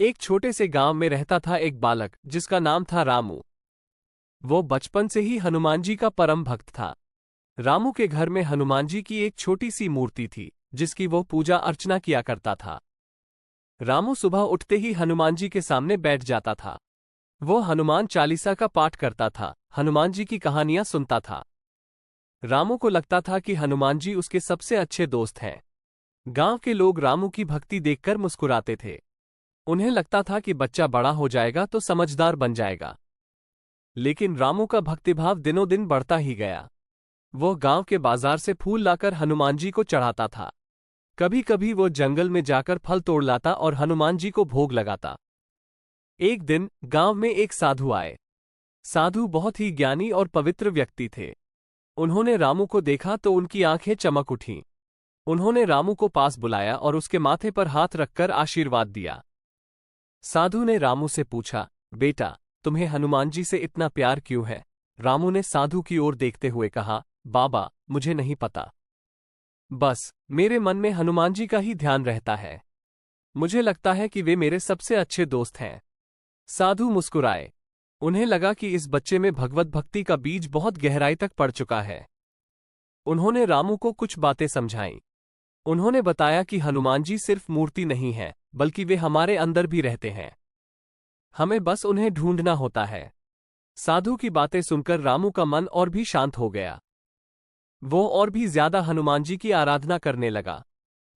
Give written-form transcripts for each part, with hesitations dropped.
एक छोटे से गांव में रहता था एक बालक जिसका नाम था रामू। वो बचपन से ही हनुमान जी का परम भक्त था। रामू के घर में हनुमान जी की एक छोटी सी मूर्ति थी जिसकी वो पूजा अर्चना किया करता था। रामू सुबह उठते ही हनुमान जी के सामने बैठ जाता था। वो हनुमान चालीसा का पाठ करता था, हनुमान जी की कहानियां सुनता था। रामू को लगता था कि हनुमान जी उसके सबसे अच्छे दोस्त हैं। गांव के लोग रामू की भक्ति देखकर मुस्कुराते थे। उन्हें लगता था कि बच्चा बड़ा हो जाएगा तो समझदार बन जाएगा। लेकिन रामू का भक्तिभाव दिनों दिन बढ़ता ही गया। वो गांव के बाजार से फूल लाकर हनुमान जी को चढ़ाता था। कभी कभी वो जंगल में जाकर फल तोड़ लाता और हनुमान जी को भोग लगाता। एक दिन गांव में एक साधु आए। साधु बहुत ही ज्ञानी और पवित्र व्यक्ति थे। उन्होंने रामू को देखा तो उनकी आंखें चमक उठीं। उन्होंने रामू को पास बुलाया और उसके माथे पर हाथ रखकर आशीर्वाद दिया। साधु ने रामू से पूछा, बेटा, तुम्हें हनुमान जी से इतना प्यार क्यों है? रामू ने साधु की ओर देखते हुए कहा, बाबा, मुझे नहीं पता। बस मेरे मन में हनुमान जी का ही ध्यान रहता है। मुझे लगता है कि वे मेरे सबसे अच्छे दोस्त हैं। साधु मुस्कुराए। उन्हें लगा कि इस बच्चे में भगवत भक्ति का बीज बहुत गहराई तक पड़ चुका है। उन्होंने रामू को कुछ बातें समझाईं। उन्होंने बताया कि हनुमान जी सिर्फ मूर्ति नहीं है, बल्कि वे हमारे अंदर भी रहते हैं। हमें बस उन्हें ढूंढना होता है। साधु की बातें सुनकर रामू का मन और भी शांत हो गया। वो और भी ज्यादा हनुमान जी की आराधना करने लगा।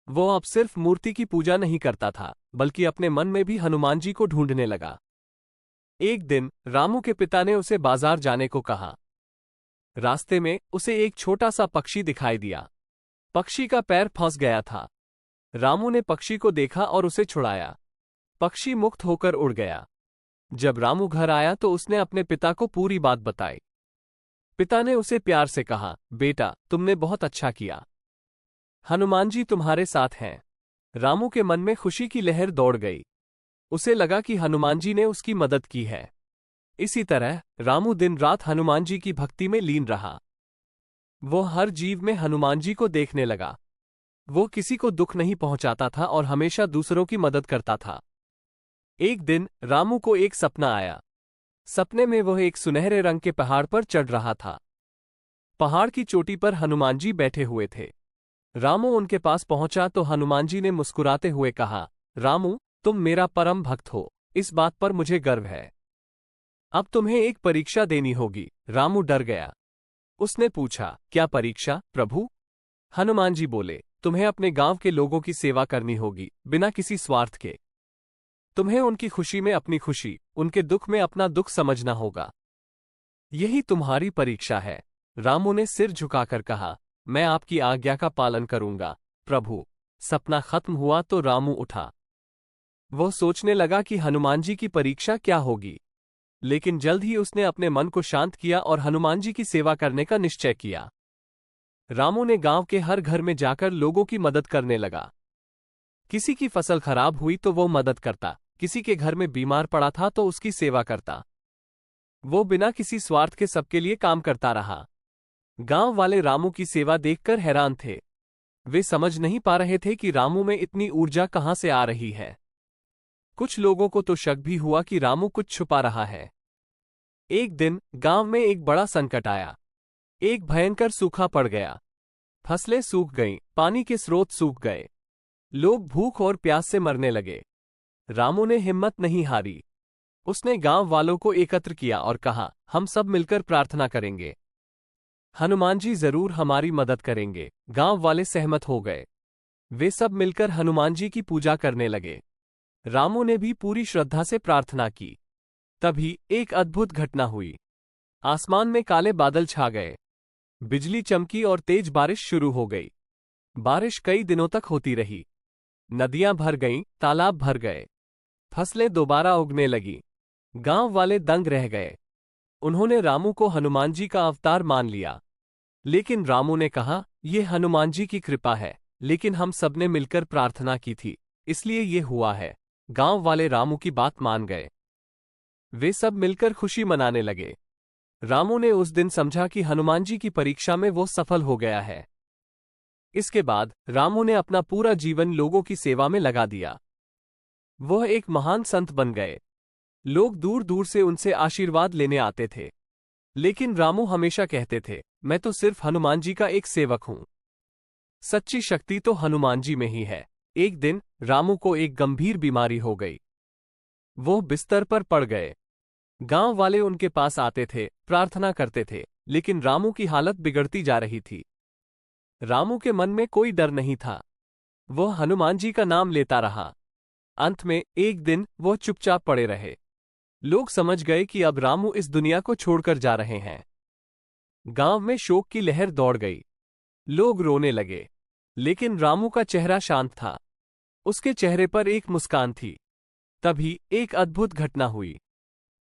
वो अब सिर्फ मूर्ति की पूजा नहीं करता था, बल्कि अपने मन में भी हनुमान जी को ढूंढने लगा। एक दिन रामू के पिता ने उसे बाजार जाने को कहा। रास्ते में उसे एक छोटा सा पक्षी दिखाई दिया। पक्षी का पैर फंस गया था। रामू ने पक्षी को देखा और उसे छुड़ाया। पक्षी मुक्त होकर उड़ गया। जब रामू घर आया तो उसने अपने पिता को पूरी बात बताई। पिता ने उसे प्यार से कहा, बेटा, तुमने बहुत अच्छा किया। हनुमान जी तुम्हारे साथ हैं। रामू के मन में खुशी की लहर दौड़ गई। उसे लगा कि हनुमान जी ने उसकी मदद की है। इसी तरह रामू दिन रात हनुमान जी की भक्ति में लीन रहा। वो हर जीव में हनुमान जी को देखने लगा। वो किसी को दुख नहीं पहुंचाता था और हमेशा दूसरों की मदद करता था। एक दिन रामू को एक सपना आया। सपने में वह एक सुनहरे रंग के पहाड़ पर चढ़ रहा था। पहाड़ की चोटी पर हनुमान जी बैठे हुए थे। रामू उनके पास पहुंचा तो हनुमान जी ने मुस्कुराते हुए कहा, रामू, तुम मेरा परम भक्त हो, इस बात पर मुझे गर्व है। अब तुम्हें एक परीक्षा देनी होगी। रामू डर गया। उसने पूछा, क्या परीक्षा, प्रभु? हनुमान जी बोले, तुम्हें अपने गांव के लोगों की सेवा करनी होगी, बिना किसी स्वार्थ के। तुम्हें उनकी खुशी में अपनी खुशी, उनके दुख में अपना दुख समझना होगा। यही तुम्हारी परीक्षा है। रामू ने सिर झुकाकर कहा, मैं आपकी आज्ञा का पालन करूंगा, प्रभु। सपना खत्म हुआ तो रामू उठा। वो सोचने लगा कि हनुमान जी की परीक्षा क्या होगी। लेकिन जल्द ही उसने अपने मन को शांत किया और हनुमान जी की सेवा करने का निश्चय किया। रामू ने गांव के हर घर में जाकर लोगों की मदद करने लगा। किसी की फसल खराब हुई तो वो मदद करता, किसी के घर में बीमार पड़ा था तो उसकी सेवा करता। वो बिना किसी स्वार्थ के सबके लिए काम करता रहा। गांव वाले रामू की सेवा देखकर हैरान थे। वे समझ नहीं पा रहे थे कि रामू में इतनी ऊर्जा कहां से आ रही है। कुछ लोगों को तो शक भी हुआ कि रामू कुछ छुपा रहा है। एक दिन गांव में एक बड़ा संकट आया। एक भयंकर सूखा पड़ गया। फसलें सूख गईं, पानी के स्रोत सूख गए। लोग भूख और प्यास से मरने लगे। रामू ने हिम्मत नहीं हारी। उसने गांव वालों को एकत्र किया और कहा, हम सब मिलकर प्रार्थना करेंगे। हनुमान जी जरूर हमारी मदद करेंगे। गांव वाले सहमत हो गए। वे सब मिलकर हनुमान जी की पूजा करने लगे। रामू ने भी पूरी श्रद्धा से प्रार्थना की। तभी एक अद्भुत घटना हुई। आसमान में काले बादल छा गए। बिजली चमकी और तेज बारिश शुरू हो गई। बारिश कई दिनों तक होती रही। नदियां भर गईं, तालाब भर गए। फसलें दोबारा उगने लगीं। गांव वाले दंग रह गए। उन्होंने रामू को हनुमान जी का अवतार मान लिया। लेकिन रामू ने कहा, यह हनुमान जी की कृपा है, लेकिन हम सबने मिलकर प्रार्थना की थी, इसलिए ये हुआ है। गांव वाले रामू की बात मान गए। वे सब मिलकर खुशी मनाने लगे। रामू ने उस दिन समझा कि हनुमान जी की परीक्षा में वो सफल हो गया है। इसके बाद रामू ने अपना पूरा जीवन लोगों की सेवा में लगा दिया। वह एक महान संत बन गए। लोग दूर दूर से उनसे आशीर्वाद लेने आते थे। लेकिन रामू हमेशा कहते थे, मैं तो सिर्फ हनुमान जी का एक सेवक हूं। सच्ची शक्ति तो हनुमान जी में ही है। एक दिन रामू को एक गंभीर बीमारी हो गई। वो बिस्तर पर पड़ गए। गांव वाले उनके पास आते थे, प्रार्थना करते थे, लेकिन रामू की हालत बिगड़ती जा रही थी। रामू के मन में कोई डर नहीं था। वह हनुमान जी का नाम लेता रहा। अंत में एक दिन वह चुपचाप पड़े रहे। लोग समझ गए कि अब रामू इस दुनिया को छोड़कर जा रहे हैं। गांव में शोक की लहर दौड़ गई। लोग रोने लगे। लेकिन रामू का चेहरा शांत था। उसके चेहरे पर एक मुस्कान थी। तभी एक अद्भुत घटना हुई।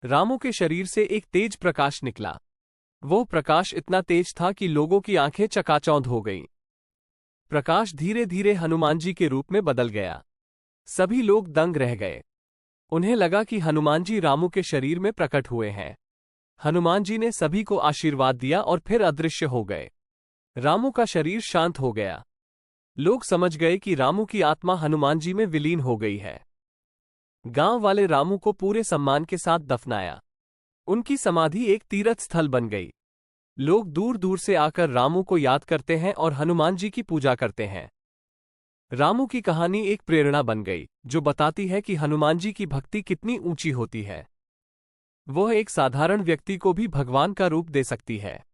रामू के शरीर से एक तेज प्रकाश निकला। वो प्रकाश इतना तेज था कि लोगों की आंखें चकाचौंध हो गईं। प्रकाश धीरे धीरे हनुमान जी के रूप में बदल गया। सभी लोग दंग रह गए। उन्हें लगा कि हनुमान जी रामू के शरीर में प्रकट हुए हैं। हनुमान जी ने सभी को आशीर्वाद दिया और फिर अदृश्य हो गए। रामू का शरीर शांत हो गया। लोग समझ गए कि रामू की आत्मा हनुमान जी में विलीन हो गई है। गांव वाले रामू को पूरे सम्मान के साथ दफनाया। उनकी समाधि एक तीर्थ स्थल बन गई। लोग दूर दूर से आकर रामू को याद करते हैं और हनुमान जी की पूजा करते हैं। रामू की कहानी एक प्रेरणा बन गई, जो बताती है कि हनुमान जी की भक्ति कितनी ऊंची होती है। वह एक साधारण व्यक्ति को भी भगवान का रूप दे सकती है।